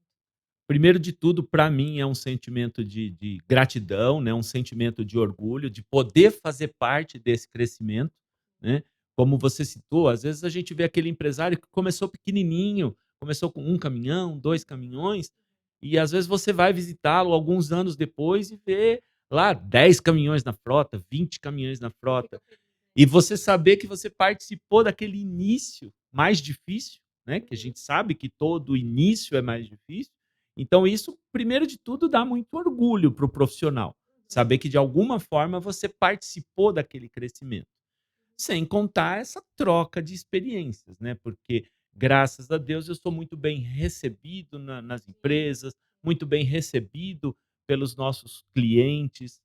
Primeiro de tudo, para mim é um sentimento de gratidão, né, um sentimento de orgulho, de poder fazer parte desse crescimento, né. Como você citou, às vezes a gente vê aquele empresário que começou pequenininho, começou com um caminhão, 2 caminhões, e às vezes você vai visitá-lo alguns anos depois e vê lá 10 caminhões na frota, 20 caminhões na Ele fica frota. feliz, né. E você saber que você participou daquele início mais difícil, né, que a Uhum, gente sabe que todo início é mais difícil, então isso, primeiro de tudo, dá muito orgulho para o profissional, uhum. saber que de alguma forma você participou daquele crescimento. Sem contar essa troca de experiências, né, porque graças a Deus eu sou muito bem recebido nas Sim. empresas, muito bem recebido pelos nossos clientes.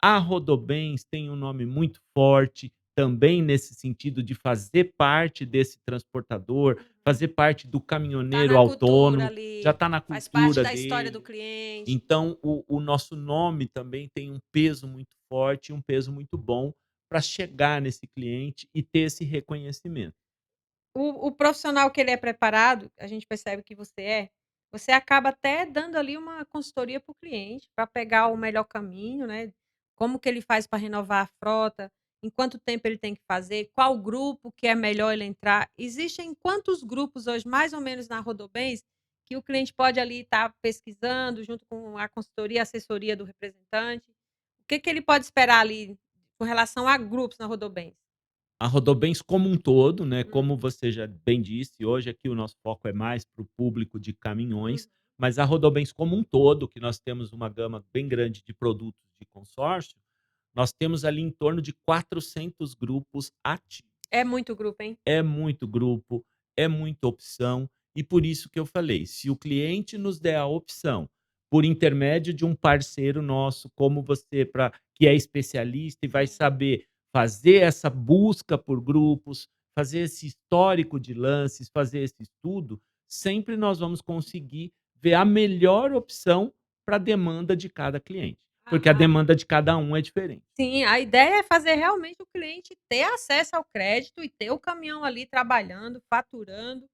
A Rodobens tem um nome muito forte, também nesse sentido de fazer parte desse transportador, Uhum. fazer parte do Tá caminhoneiro na cultura autônomo, já ali, está na faz parte cultura da história do dele. cliente. Então o nosso nome também tem um peso muito forte, um peso muito bom para chegar nesse cliente e ter esse reconhecimento. O profissional que ele é preparado, a gente percebe que você acaba até dando ali uma consultoria para o cliente, para pegar o melhor caminho, né, como que ele faz para renovar a frota, em quanto tempo ele tem que fazer, qual grupo que é melhor ele entrar. Existem quantos grupos hoje, mais ou menos na Rodobens, que o cliente pode ali estar pesquisando junto com a consultoria, a assessoria do representante? O que que ele pode esperar ali com relação a grupos na Rodobens? A Rodobens como um todo, né, Hum, como você já bem disse, hoje aqui o nosso foco é mais para o público de uhum. caminhões, mas a Rodobens como um todo, que nós temos uma gama bem grande de produtos de consórcio, nós temos ali em torno de 400 grupos ativos. É muito grupo, hein? É muito grupo, é muita opção, e por isso que eu falei, se o cliente nos der a opção, por intermédio de um parceiro nosso, como você, pra que é especialista e vai Sim. saber fazer essa busca por grupos, fazer esse histórico de lances, fazer esse estudo, sempre nós vamos conseguir ver a melhor opção para a demanda de cada cliente, porque a A demanda de cada um é diferente. sim, a ideia é fazer realmente o cliente ter acesso ao crédito e ter o caminhão ali trabalhando, faturando,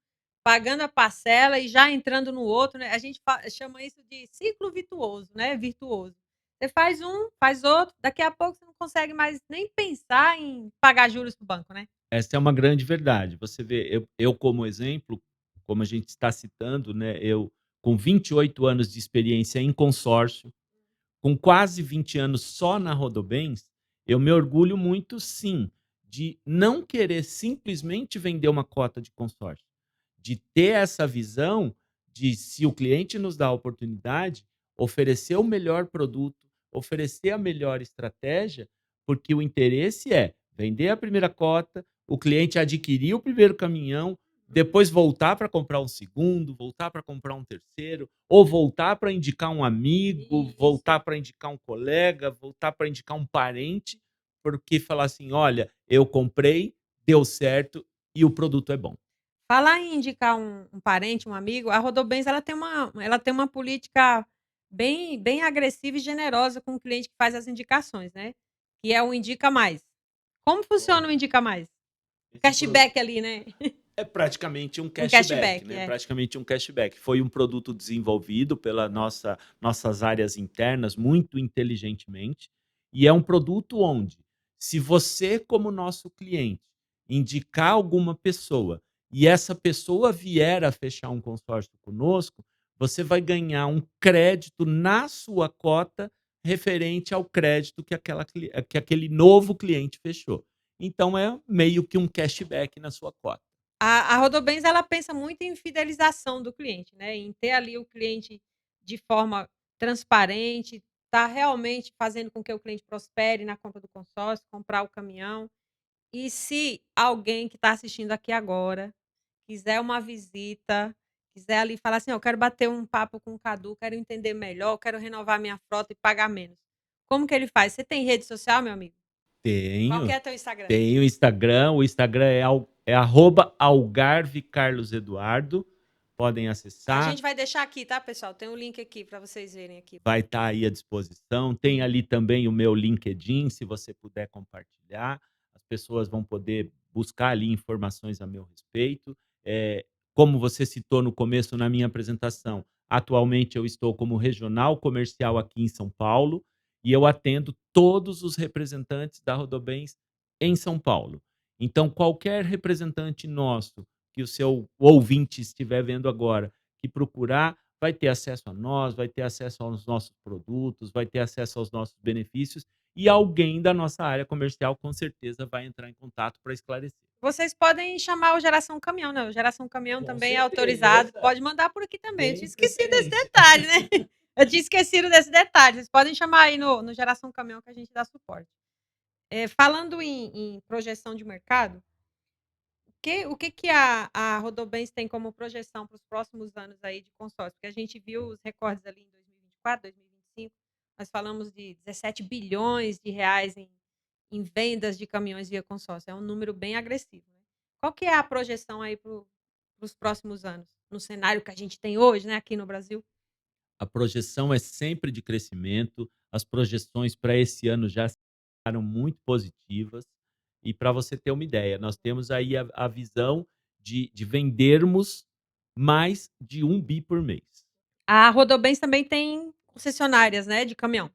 pagando a parcela e já entrando no outro, né, a gente chama isso de ciclo virtuoso, né, virtuoso. Você faz um, faz outro, daqui a pouco você não consegue mais nem pensar em pagar juros para o banco, né. Essa é uma grande verdade. Você vê, eu como exemplo, como a gente está citando, né, eu com 28 anos de experiência em consórcio, com quase 20 anos só na Rodobens, eu me orgulho muito sim, de não querer simplesmente vender uma cota de consórcio, de ter essa visão de se o cliente nos dá a oportunidade, oferecer o melhor produto, oferecer a melhor estratégia, porque o interesse é vender a primeira cota, o cliente adquirir o primeiro caminhão, depois voltar para comprar um segundo, voltar para comprar um terceiro, ou voltar para indicar um amigo, Isso. voltar para indicar um colega, voltar para indicar um parente, porque falar assim: "Olha, eu comprei, deu certo e o produto é bom". Falar em indicar um parente, um amigo, a Rodobens ela tem uma política bem agressiva e generosa com o cliente que faz as indicações, né, que é o Indica Mais. Como funciona o Indica Mais? Esse pro Cashback ali, né. É praticamente um Um cashback, cashback, né, é. praticamente um cashback. Foi um produto desenvolvido pela nossas áreas internas muito inteligentemente, e é um produto onde, se você como nosso cliente indicar alguma pessoa, e essa pessoa vier a fechar um consórcio conosco, você vai ganhar um crédito na sua cota referente ao crédito que aquele novo cliente fechou. Então é meio que um cashback na sua cota. A Rodobens ela pensa muito em fidelização do cliente, né, em ter ali o cliente de forma transparente, está realmente fazendo com que o cliente prospere na compra do consórcio, comprar o caminhão. E se alguém que está assistindo aqui agora quiser uma visita, quiser ali falar assim: "Ó, eu quero bater um papo com o Cadu, quero entender melhor, quero renovar minha frota e pagar menos", como que ele faz? Você tem rede social, meu amigo? Qual que Tenho, é teu Instagram? tenho Instagram, o Instagram é arroba Algarve Carlos Eduardo, podem A acessar. gente vai deixar aqui, tá, pessoal? Tem um link aqui para vocês verem aqui. Vai estar aí à disposição. Tem ali também o meu LinkedIn, se você puder compartilhar. As pessoas vão poder buscar ali informações a meu respeito. Como você citou no começo na minha apresentação, atualmente eu estou como regional comercial aqui em São Paulo e eu atendo todos os representantes da Rodobens em São Paulo. Então, qualquer representante nosso que o seu ouvinte estiver vendo agora, que procurar, vai ter acesso a nós, vai ter acesso aos nossos produtos, vai ter acesso aos nossos benefícios e alguém da nossa área comercial com certeza vai entrar em contato para esclarecer. Vocês podem chamar o Geração Caminhão, né, o Geração Caminhão Com também é autorizado, certeza. pode mandar por aqui também, eu Tem tinha esquecido desse preferência. detalhe, né. Eu tinha esquecido desse detalhe, vocês podem chamar aí no Geração Caminhão que a gente dá suporte. Falando em projeção de mercado, o que a Rodobens tem como projeção para os próximos anos aí de consórcio? Porque a gente viu os recordes ali em 2024, 2025, nós falamos de 17 bilhões em vendas de caminhões via consórcio, é um número bem agressivo, né. Qual que é a projeção aí para os próximos anos, no cenário que a gente tem hoje, né, aqui no Brasil? A projeção é sempre de crescimento, as projeções para esse ano já ficaram muito positivas. E para você ter uma ideia, nós temos aí a visão de vendermos mais de 1 bi por mês. A Rodobens também tem concessionárias, né, de caminhão.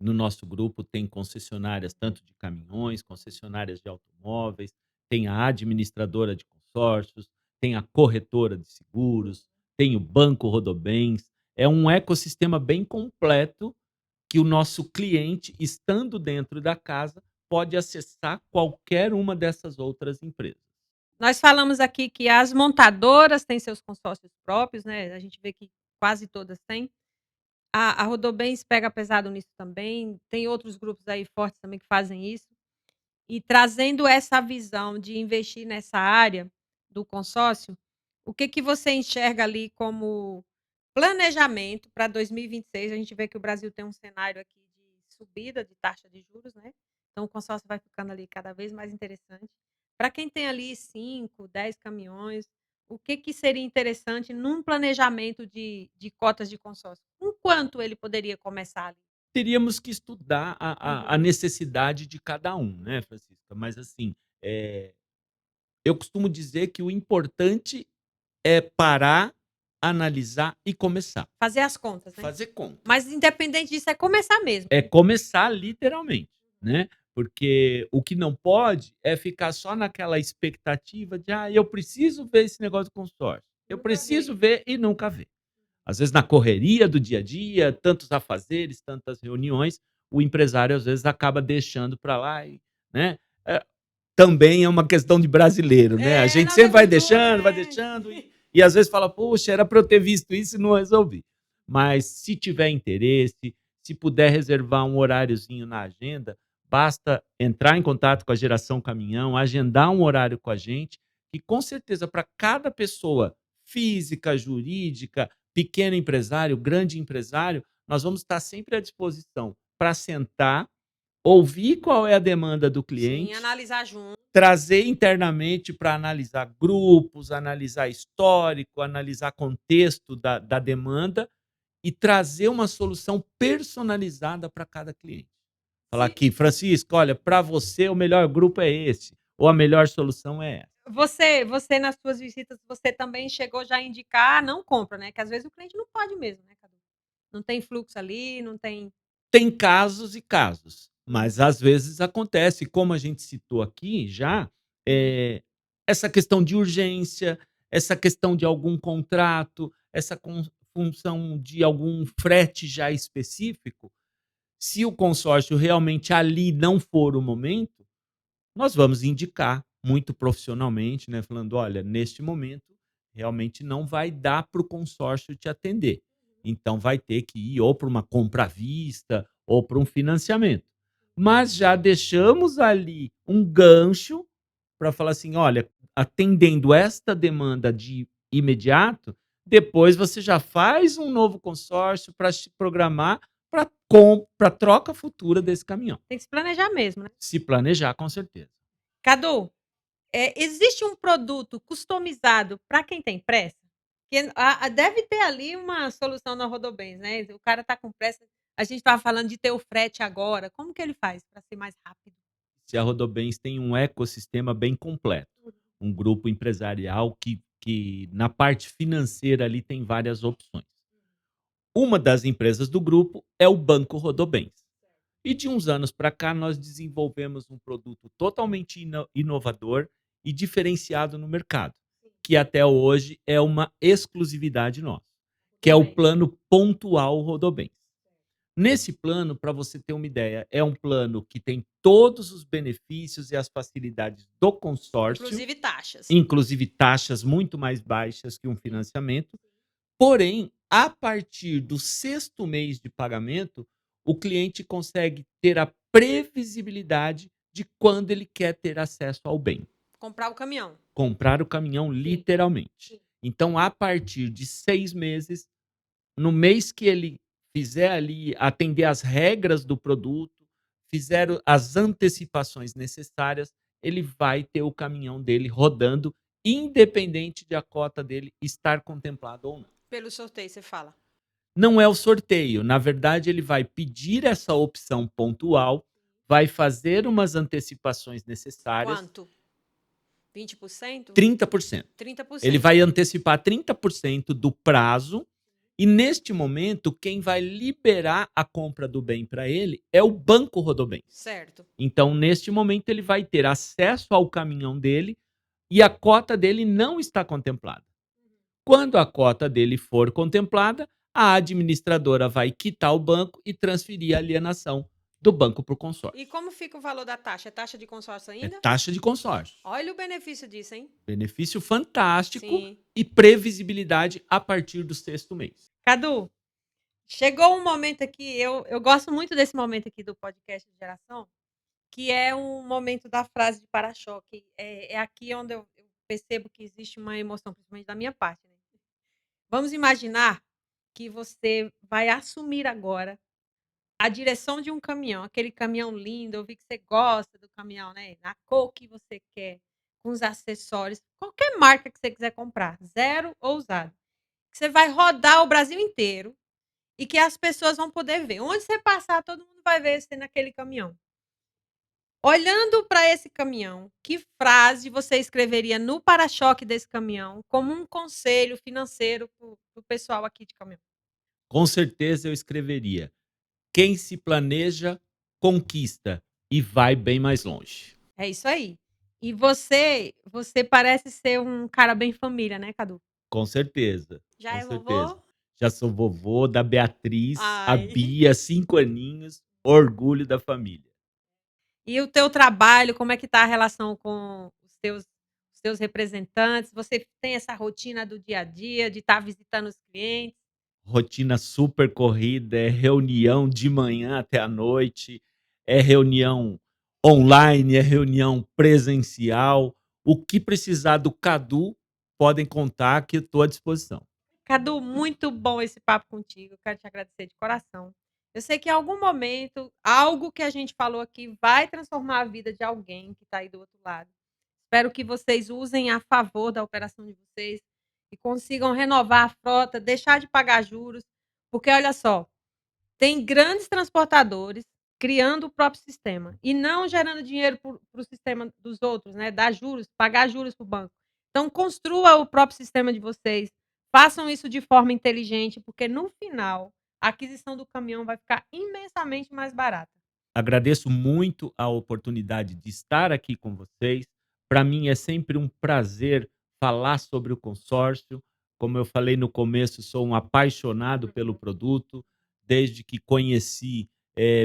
No nosso grupo tem concessionárias tanto de caminhões, concessionárias de automóveis, tem a administradora de consórcios, tem a corretora de seguros, tem o Banco Rodobens. É um ecossistema bem completo que o nosso cliente, estando dentro da casa, pode acessar qualquer uma dessas outras empresas. Nós falamos aqui que as montadoras têm seus consórcios próprios, né, a gente vê que quase todas têm. A Rodobens pega pesado nisso também, tem outros grupos aí fortes também que fazem isso. E trazendo essa visão de investir nessa área do consórcio, o que que você enxerga ali como planejamento para 2026? A gente vê que o Brasil tem um cenário aqui de subida de taxa de juros, né, então o consórcio vai ficando ali cada vez mais interessante. Para quem tem ali 5, 10 caminhões, o que que seria interessante num planejamento de cotas de consórcio? Com quanto ele poderia começar ali? Teríamos que estudar a Uhum. necessidade de cada um, né, Francisca? Mas assim, eu costumo dizer que o importante é parar, analisar e começar. Fazer as contas, né. Fazer conta. Mas independente disso, é começar mesmo. É começar literalmente, né? Porque o que não pode é ficar só naquela expectativa de: "Ah, eu preciso ver esse negócio do consórcio. Eu Nunca preciso ver. ver", e nunca vê. Às vezes na correria do dia a dia, tantos afazeres, tantas reuniões, o empresário às vezes acaba deixando para lá e, né, eh, também é uma questão de brasileiro, né, a É, gente nossa sempre cultura, vai né. deixando e às vezes fala: "Puxa, era para eu ter visto isso e não resolvi". Mas se tiver interesse, se puder reservar um horáriozinho na agenda, basta entrar em contato com a Geração Caminhão, agendar um horário com a gente, que com certeza para cada pessoa física, jurídica, pequeno empresário, grande empresário, nós vamos estar sempre à disposição para sentar, ouvir qual é a demanda do Sim, cliente, analisar junto. trazer internamente para analisar grupos, analisar histórico, analisar contexto da demanda e trazer uma solução personalizada para cada cliente. Falar Se aqui: "Francisco, olha, para você o melhor grupo é esse, ou a melhor solução é essa". você nas suas visitas, você também chegou já a indicar: "Ah, não compra", né, que às vezes o cliente não pode mesmo, né, Cadu. Não tem fluxo ali, não tem. Tem casos e casos, Uhum, mas às vezes acontece, como a gente citou aqui já, uhum. essa questão de urgência, essa questão de algum contrato, essa função de algum frete já específico, se o consórcio realmente ali não for o momento, nós vamos indicar muito profissionalmente, né, falando: "Olha, neste momento, realmente não vai dar para o consórcio te atender". Então vai ter que ir ou para uma compra à vista ou para um financiamento. Mas já deixamos ali um gancho para falar assim: olha, atendendo esta demanda de imediato, depois você já faz um novo consórcio para se programar para troca futura desse caminhão. Tem que se planejar mesmo, né? Se planejar, com certeza. Cadu, existe um produto customizado para quem tem pressa? Que deve ter ali uma solução na Rodobens, né? O cara tá com pressa. A gente estava falando de ter o frete agora. Como que ele faz para ser mais rápido? Se a Rodobens tem um ecossistema bem completo, um grupo empresarial que na parte financeira ali tem várias opções. Uma das empresas do grupo é o Banco Rodobens. E de uns anos para cá, nós desenvolvemos um produto totalmente inovador e diferenciado no mercado, que até hoje é uma exclusividade nossa, que é o plano pontual Rodobens. Nesse plano, para você ter uma ideia, é um plano que tem todos os benefícios e as facilidades do consórcio, Inclusive taxas. inclusive taxas muito mais baixas que um financiamento. Porém, a partir do sexto mês de pagamento, o cliente consegue ter a previsibilidade de quando ele quer ter acesso ao bem. Comprar o caminhão. Comprar o caminhão, literalmente. Então, a partir de 6 meses, no mês que ele fizer ali, atender as regras do produto, fizer as antecipações necessárias, ele vai ter o caminhão dele rodando, independente de a cota dele estar contemplada ou não. Pelo sorteio, você fala. Não é o sorteio, na verdade ele vai pedir essa opção pontual, vai fazer umas antecipações necessárias. Quanto? 20%? 30%. 30%. Ele vai antecipar 30% do prazo e neste momento quem vai liberar a compra do bem para ele é o Banco Rodobens. Certo. Então neste momento ele vai ter acesso ao caminhão dele e a cota dele não está contemplada. Quando a cota dele for contemplada, a administradora vai quitar o banco e transferir a alienação do banco para o consórcio. E como fica o valor da taxa? É taxa de consórcio ainda? É taxa de consórcio. Olha o benefício disso, hein? Benefício fantástico. Sim. E previsibilidade a partir do sexto mês. Cadu, chegou um momento aqui, eu gosto muito desse momento aqui do podcast de geração, que é um momento da frase de para-choque. É aqui onde eu percebo que existe uma emoção, principalmente da minha parte, né? Vamos imaginar que você vai assumir agora a direção de um caminhão, aquele caminhão lindo, eu vi que você gosta do caminhão, né? Na cor que você quer, com os acessórios, qualquer marca que você quiser comprar, zero ou usado. Você vai rodar o Brasil inteiro e que as pessoas vão poder ver. Onde você passar, todo mundo vai ver você naquele caminhão. Olhando para esse caminhão, que frase você escreveria no para-choque desse caminhão como um conselho financeiro para o pessoal aqui de caminhão? Com certeza eu escreveria: quem se planeja, conquista e vai bem mais longe. É isso aí. E você parece ser um cara bem família, né, Cadu? Com certeza. Já Com é certeza. vovô? Já sou vovô da Beatriz, a Ai. Bia, 5 aninhos, orgulho da família. E o teu trabalho, como é que tá a relação com os teus representantes? Você tem essa rotina do dia a dia, de estar visitando os clientes? Rotina super corrida, é reunião de manhã até a noite, é reunião online, é reunião presencial. O que precisar do Cadu, podem contar que eu estou à disposição. Cadu, muito bom esse papo contigo. Eu quero te agradecer de coração. Eu sei que em algum momento, algo que a gente falou aqui vai transformar a vida de alguém que está aí do outro lado. Espero que vocês usem a favor da operação de vocês e consigam renovar a frota, deixar de pagar juros, porque olha só, tem grandes transportadores criando o próprio sistema e não gerando dinheiro para o sistema dos outros, né? Dar juros, pagar juros para o banco. Então, construa o próprio sistema de vocês, façam isso de forma inteligente, porque no final a aquisição do caminhão vai ficar imensamente mais barata. Agradeço muito a oportunidade de estar aqui com vocês. Para mim é sempre um prazer falar sobre o consórcio. Como eu falei no começo, sou um apaixonado pelo produto. Desde que conheci,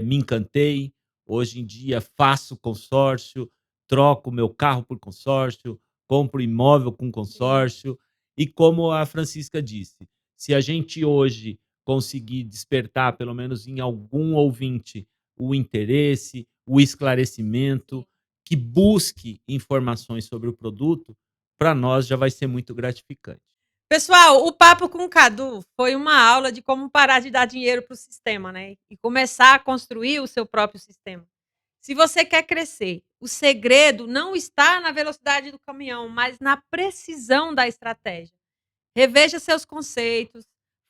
me encantei. Hoje em dia faço consórcio, troco meu carro por consórcio, compro imóvel com consórcio. E como a Francisca disse, se a gente hoje conseguir despertar, pelo menos em algum ouvinte, o interesse, o esclarecimento, que busque informações sobre o produto, para nós já vai ser muito gratificante. Pessoal, o papo com o Cadu foi uma aula de como parar de dar dinheiro para o sistema, né? E começar a construir o seu próprio sistema. Se você quer crescer, o segredo não está na velocidade do caminhão, mas na precisão da estratégia. Reveja seus conceitos,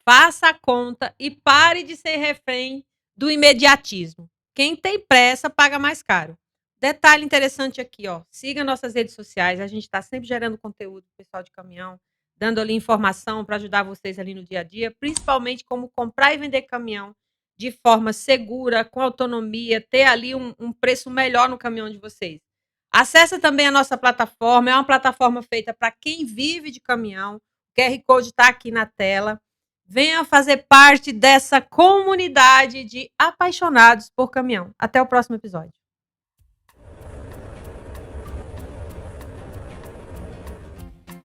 faça a conta e pare de ser refém do imediatismo. Quem tem pressa paga mais caro. Detalhe interessante aqui, ó. Siga nossas redes sociais, a gente está sempre gerando conteúdo pro pessoal de caminhão, dando ali informação para ajudar vocês ali no dia a dia, principalmente como comprar e vender caminhão de forma segura, com autonomia, ter ali um preço melhor no caminhão de vocês. Acesse também a nossa plataforma, é uma plataforma feita para quem vive de caminhão. O QR Code está aqui na tela. Venha fazer parte dessa comunidade de apaixonados por caminhão. Até o próximo episódio.